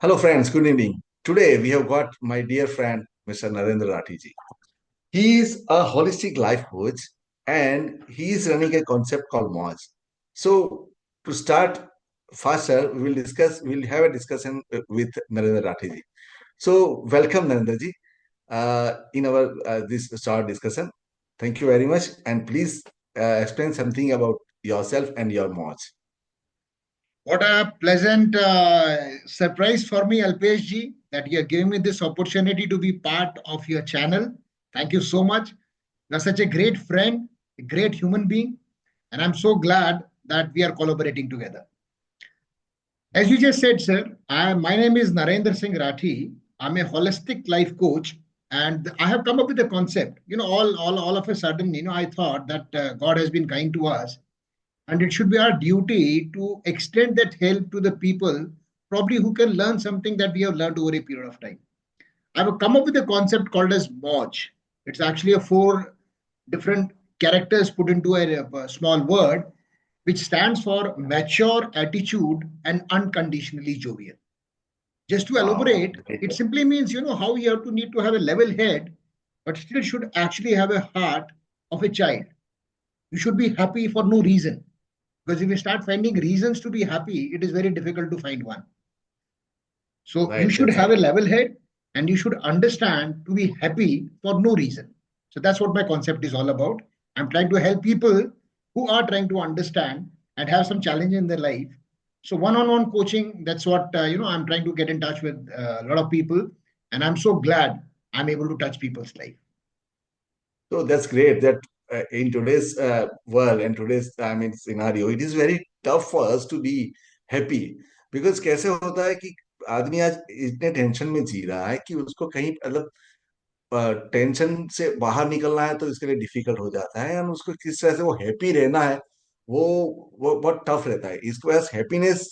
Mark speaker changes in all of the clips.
Speaker 1: Hello, friends. Good evening. Today we have got my dear friend, Mr. Narendra Rathi ji. He is a holistic life coach and he is running a concept called MAUJ. So, to start faster, we'll have a discussion with Narendra Rathi ji. So, welcome, Narendra ji, in our this short discussion. Thank you very much. And please explain something about yourself and your MAUJ.
Speaker 2: What a pleasant surprise for me, Alpesh Ji, that you are giving me this opportunity to be part of your channel. Thank you so much. You are such a great friend, a great human being, and I'm so glad that we are collaborating together. As you just said, sir, my name is Narendra Singh Rathi. I'm a holistic life coach, and I have come up with a concept. All of a sudden, I thought that God has been kind to us, and it should be our duty to extend that help to the people probably who can learn something that we have learned over a period of time. I have come up with a concept called as MAUJ. It's actually a four different characters put into a small word, which stands for mature, attitude, and unconditionally jovial. Just to
Speaker 1: Wow.
Speaker 2: elaborate, it simply means how you have to need to have a level head, but still should actually have a heart of a child. You should be happy for no reason, because if you start finding reasons to be happy, it is very difficult to find one. So you
Speaker 1: Right,
Speaker 2: should
Speaker 1: that's
Speaker 2: have
Speaker 1: right.
Speaker 2: a level head and you should understand to be happy for no reason. So that's what my concept is all about. I'm trying to help people who are trying to understand and have some challenge in their life. So one-on-one coaching, that's what I'm trying to get in touch with a lot of people, and I'm so glad I'm able to touch people's life.
Speaker 1: So that's great that in today's world and today's scenario, it is very tough for us to be happy because कैसे होता है कि आदमी आज इतने tension में जी रहा है कि उसको कहीं मतलब टेंशन से बाहर निकलना है तो इसके लिए डिफिकल्ट हो जाता है और उसको किस तरह से वो हैप्पी रहना है वो वो बहुत टफ रहता है इसको पास हैप्पीनेस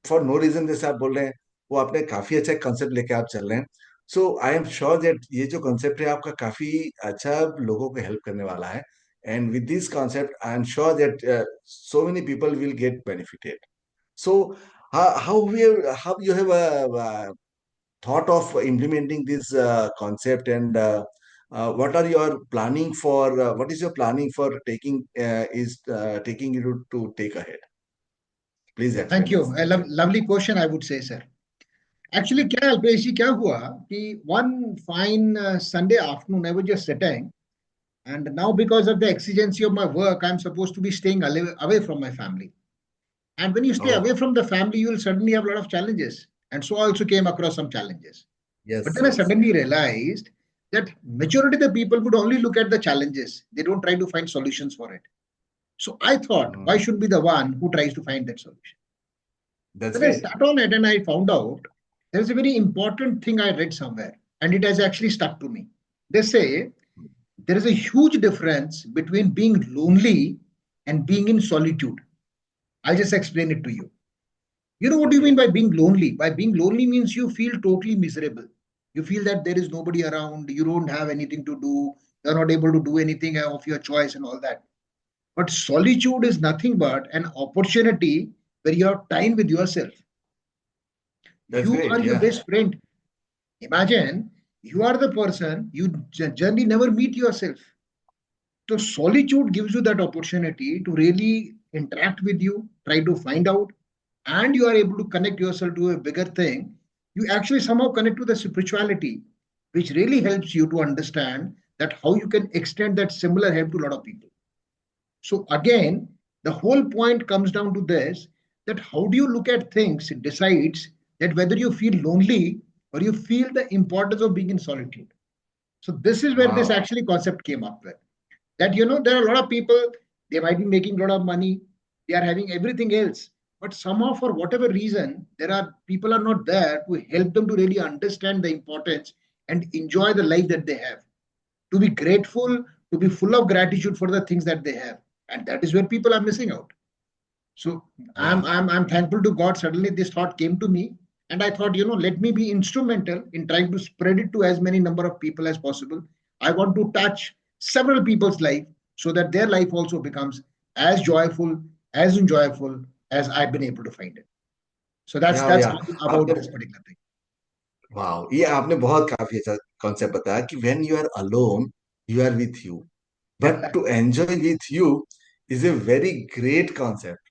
Speaker 1: फॉर नो रीजन जैसे आप बोल रहे हैं वो आपने काफी अच्छा कंसेप्ट लेके आप चल रहे हैं सो आई एम श्योर दैट ये जो कंसेप्ट है आपका काफी अच्छा लोगों को हेल्प करने वाला है and with this concept I am sure that so many people will get benefited. So how you have thought of implementing this concept and what are your planning for what is your planning for taking you to take ahead? Please
Speaker 2: Thank
Speaker 1: explain
Speaker 2: you.
Speaker 1: this.
Speaker 2: A lovely question, I would say, sir. Actually, क्या अल्पेश जी क्या हुआ कि one fine Sunday afternoon I was just sitting. And now, because of the exigency of my work, I'm supposed to be staying away from my family. And when you stay away
Speaker 1: Oh,
Speaker 2: from the family, you will suddenly have a lot of challenges. And so I also came across some challenges. But
Speaker 1: yes,
Speaker 2: then I
Speaker 1: yes.
Speaker 2: suddenly realized that majority of the people would only look at the challenges. They don't try to find solutions for it. So I thought, why
Speaker 1: Mm,
Speaker 2: should be the one who tries to find that solution?
Speaker 1: that's
Speaker 2: Then I
Speaker 1: great.
Speaker 2: sat on it and I found out there's a very important thing I read somewhere, and it has actually stuck to me. They say there is a huge difference between being lonely and being in solitude. I'll just explain it to you. You know what do you
Speaker 1: Okay.
Speaker 2: mean by being lonely? By being lonely means you feel totally miserable. You feel that there is nobody around, you don't have anything to do, you're not able to do anything of your choice and all that. But solitude is nothing but an opportunity where you have time with yourself.
Speaker 1: That's
Speaker 2: You are
Speaker 1: great.
Speaker 2: your
Speaker 1: Yeah.
Speaker 2: best friend. Imagine you are the person you generally never meet yourself. So solitude gives you that opportunity to really interact with you, try to find out, and you are able to connect yourself to a bigger thing. You actually somehow connect to the spirituality, which really helps you to understand that how you can extend that similar help to a lot of people. So again, the whole point comes down to this, that how do you look at things it decides that whether you feel lonely or you feel the importance of being in solitude. So this is where this
Speaker 1: Wow.
Speaker 2: actually concept came up with, that there are a lot of people, they might be making a lot of money, they are having everything else, but somehow for whatever reason there are people are not there to help them to really understand the importance and enjoy the life that they have, to be grateful, to be full of gratitude for the things that they have, and that is where people are missing out. So I'm
Speaker 1: Yeah.
Speaker 2: I'm I'm thankful to God. Suddenly this thought came to me, and I thought, let me be instrumental in trying to spread it to as many number of people as possible. I want to touch several people's life so that their life also becomes as joyful, as enjoyable as I've been able to find it. So that's
Speaker 1: Yeah,
Speaker 2: that's
Speaker 1: yeah.
Speaker 2: all about
Speaker 1: आपने
Speaker 2: this particular thing.
Speaker 1: वाह, ये आपने बहुत काफी अच्छा concept बताया कि when you are alone you are with you, but to enjoy with you is a very great concept.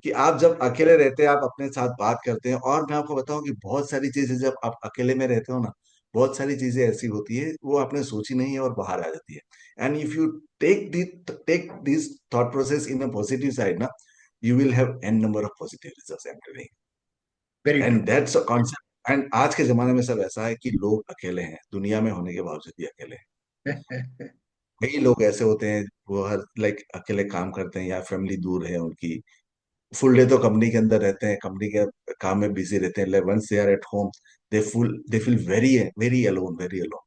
Speaker 1: कि आप जब अकेले रहते हैं आप अपने साथ बात करते हैं, और मैं आपको बताऊं कि बहुत सारी चीजें जब आप अकेले में रहते हो ना, बहुत सारी चीजें ऐसी होती है वो आपने सोची नहीं है और बाहर आ जाती है। And if you take this thought process in a positive side ना, you will have an number of positive results
Speaker 2: very
Speaker 1: and
Speaker 2: true.
Speaker 1: That's a concept. And आज के जमाने में सब ऐसा है कि लोग अकेले हैं, दुनिया में होने के बावजूद भी अकेले हैं। कई लोग ऐसे होते हैं वो हर लाइक अकेले काम करते हैं या फैमिली दूर है उनकी, फुल डे तो कंपनी के अंदर रहते हैं, कंपनी के काम में बिजी रहते हैं, once they are at home they feel very very alone, very alone.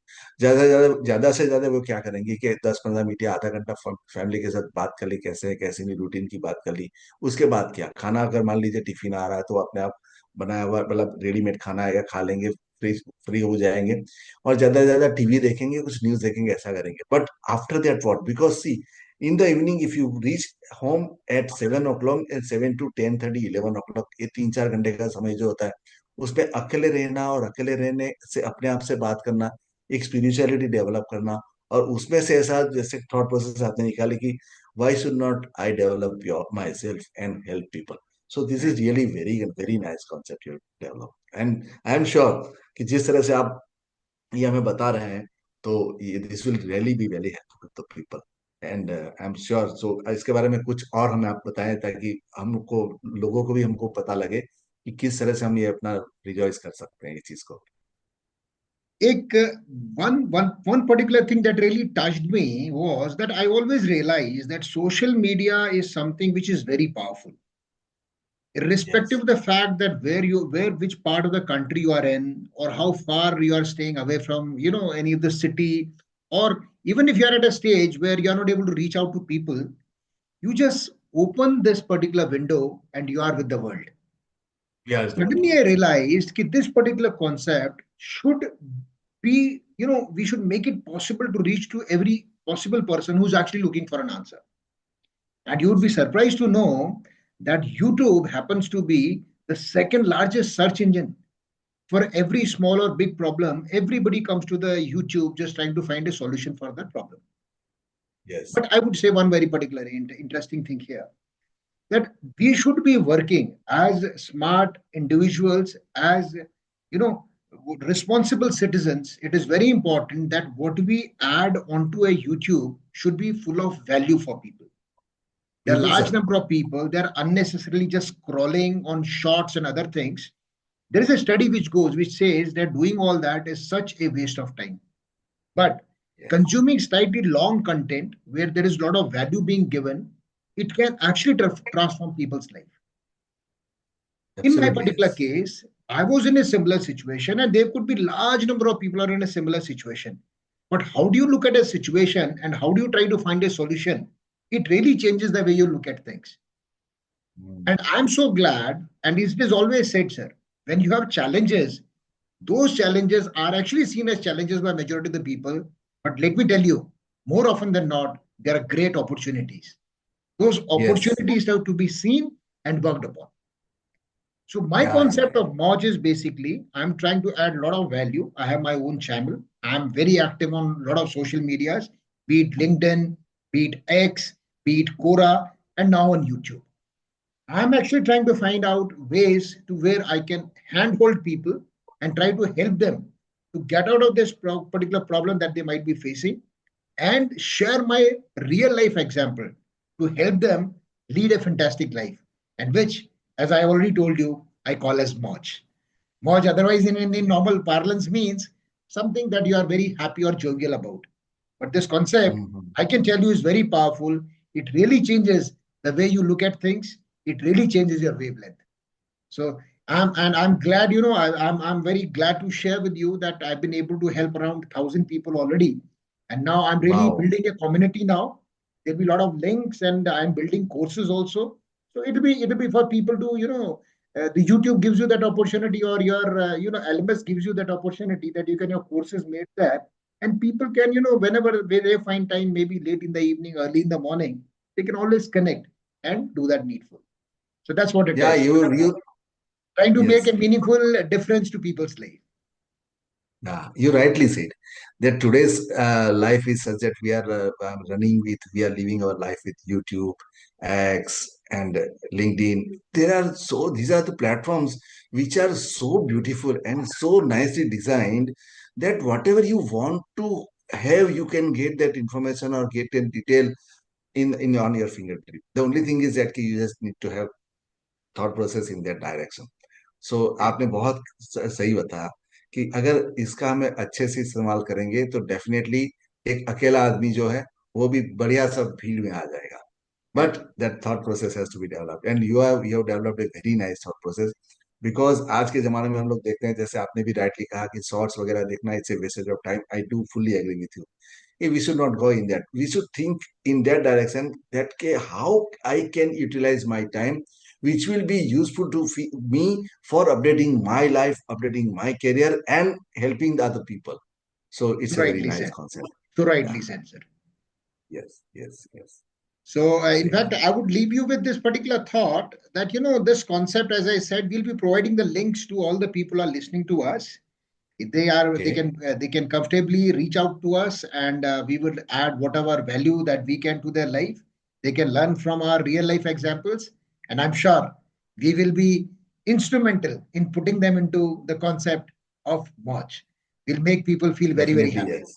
Speaker 1: ज्यादा से ज्यादा वो क्या करेंगे कि 10-15 मिनट या आधा घंटा फैमिली के साथ बात कर ली, कैसे है कैसे नहीं, रूटीन की बात कर ली। उसके बाद क्या, खाना अगर मान लीजिए टिफिन आ रहा है तो अपने आप बनाया हुआ मतलब रेडीमेड खाना आएगा, खा लेंगे, फ्री फ्री हो जाएंगे। और ज्यादा से ज्यादा टीवी देखेंगे, कुछ न्यूज देखेंगे, ऐसा करेंगे। But after that what, because see in the evening if you reach home at 7 o'clock, and 7 to 10:30, 11 o'clock, ये 3-4 घंटे का समय जो होता है उसमें अकेले रहना, और अकेले रहने से अपने आप से बात करना, एक स्पिरिचुअलिटी डेवलप करना, और उसमें से ऐसा जैसे थॉट प्रोसेस आपने निकाले कि why should not I develop your my self and help people. So this is really very very nice concept you develop. And I am sure कि जिस तरह से आप ये हमें बता रहे हैं, तो ये this will really be very helpful to people. And I am sure, so इसके बारे में कुछ और हमें आप बताएं ताकि हमको, लोगों को भी हमको पता लगे कि किस तरह से हम ये अपना रिजॉइस कर सकते हैं ये चीज को।
Speaker 2: एक one particular thing that really touched me was that I always realized that social media is something which is very powerful, irrespective
Speaker 1: yes,
Speaker 2: of the fact that where which part of the country you are in, or how far you are staying away from, any of the city, or even if you are at a stage where you are not able to reach out to people, you just open this particular window and you are with the world.
Speaker 1: We are the
Speaker 2: Suddenly I
Speaker 1: world.
Speaker 2: realized that this particular concept should be, we should make it possible to reach to every possible person who's actually looking for an answer. And you would be surprised to know that YouTube happens to be the second largest search engine. For every small or big problem, everybody comes to the YouTube just trying to find a solution for that problem.
Speaker 1: Yes,
Speaker 2: But I would say one very particular interesting thing here, that we should be working as smart individuals, as you know responsible citizens. It is very important that what we add onto a YouTube should be full of value for people. There are
Speaker 1: बिल्कुल
Speaker 2: large
Speaker 1: sir.
Speaker 2: number of people, they're unnecessarily just scrolling on shorts and other things. There is a study which says that doing all that is such a waste of time. But
Speaker 1: yes,
Speaker 2: consuming slightly long content where there is a lot of value being given, it can actually transform people's life. In my
Speaker 1: absolutely
Speaker 2: particular
Speaker 1: yes.
Speaker 2: case, I was in a similar situation, and there could be large number of people are in a similar situation. But how do you look at a situation and how do you try to find a solution? It really changes the way you look at things. And I'm so glad, and it is always said, sir, when you have challenges, those challenges are actually seen as challenges by majority of the people. But let me tell you, more often than not, there are great opportunities. Those
Speaker 1: yes,
Speaker 2: opportunities have to be seen and worked upon. So my
Speaker 1: या
Speaker 2: concept of Moj is basically I'm trying to add a lot of value. I have my own channel. I'm very active on a lot of social medias, be it LinkedIn, be it X, be it Quora, and now on YouTube. I'm actually trying to find out ways to where I can handhold people and try to help them to get out of this particular problem that they might be facing, and share my real life example to help them lead a fantastic life, and which, as I already told you, I call as Moj. Moj, otherwise in normal parlance, means something that you are very happy or jovial about. But this concept, I can tell you, is very powerful. It really changes the way you look at things. It really changes your wavelength. So I'm glad, I'm very glad to share with you that I've been able to help around 1,000 people already, and now I'm really
Speaker 1: wow,
Speaker 2: building a community now. There'll be a lot of links, and I'm building courses also. So it'll be for people to, the YouTube gives you that opportunity, or your LMS gives you that opportunity that you can have courses made there, and people can, whenever they find time, maybe late in the evening, early in the morning, they can always connect and do that needful. So that's what it
Speaker 1: या
Speaker 2: is.
Speaker 1: You
Speaker 2: Trying to make
Speaker 1: yes,
Speaker 2: a meaningful difference to people's life.
Speaker 1: Yeah, you rightly said that today's life is such that we are we are living our life with YouTube, X, and LinkedIn. These are the platforms which are so beautiful and so nicely designed that whatever you want to have, you can get that information or get in detail in on your fingertip. The only thing is that you just need to have thought process in that direction. सो आपने बहुत सही बताया कि अगर इसका हमें अच्छे से इस्तेमाल करेंगे तो डेफिनेटली एक अकेला आदमी जो है वो भी बढ़िया सा फील्ड में आ जाएगा.
Speaker 2: Yeah,
Speaker 1: but that thought process has to be developed and you have developed a very nice thought process. Because आज के जमाने में हम लोग देखते हैं, जैसे आपने भी राइटली कहा कि शॉर्ट्स वगैरह देखना it's a wastage of time. I do fully agree with you. We should not go in that. We should think in that direction that how I can utilize my time, which will be useful to me for updating my life, updating my career, and helping the other people. So
Speaker 2: so
Speaker 1: it's a very
Speaker 2: rightly
Speaker 1: nice
Speaker 2: said.
Speaker 1: concept.
Speaker 2: So
Speaker 1: Yeah.
Speaker 2: rightly said, sir.
Speaker 1: Yes. Yes. Yes.
Speaker 2: So, in
Speaker 1: Same.
Speaker 2: fact, I would leave you with this particular thought that, this concept, as I said, we'll be providing the links to all the people who are listening to us. If
Speaker 1: Okay.
Speaker 2: they can comfortably reach out to us, and we will add whatever value that we can to their life. They can learn from our real life examples, and I'm sure we will be instrumental in putting them into the concept of watch. We'll make people feel very, very
Speaker 1: Definitely
Speaker 2: happy.
Speaker 1: yes.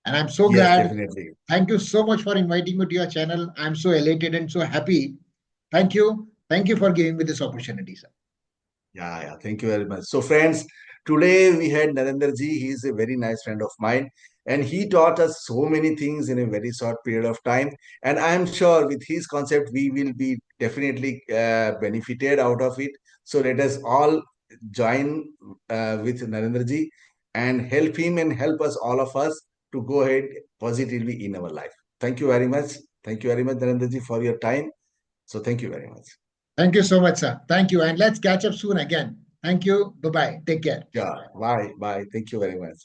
Speaker 2: And I'm so
Speaker 1: Yes.
Speaker 2: glad.
Speaker 1: Definitely.
Speaker 2: Thank you so much for inviting me to your channel. I'm so elated and so happy. Thank you. Thank you for giving me this opportunity, sir.
Speaker 1: Yeah, yeah. Thank you very much. So, friends, today we had Narendra Ji. He is a very nice friend of mine, and he taught us so many things in a very short period of time. And I am sure with his concept, we will be definitely benefited out of it. So, let us all join with Narendra Ji and help him and help us, all of us, to go ahead positively in our life. Thank you very much. Thank you very much, Narendra Ji, for your time. So, thank you very much.
Speaker 2: Thank you so much, sir. Thank you. And let's catch up soon again. Thank you. Bye bye. Take care.
Speaker 1: Yeah. Bye. Bye. Thank you very much.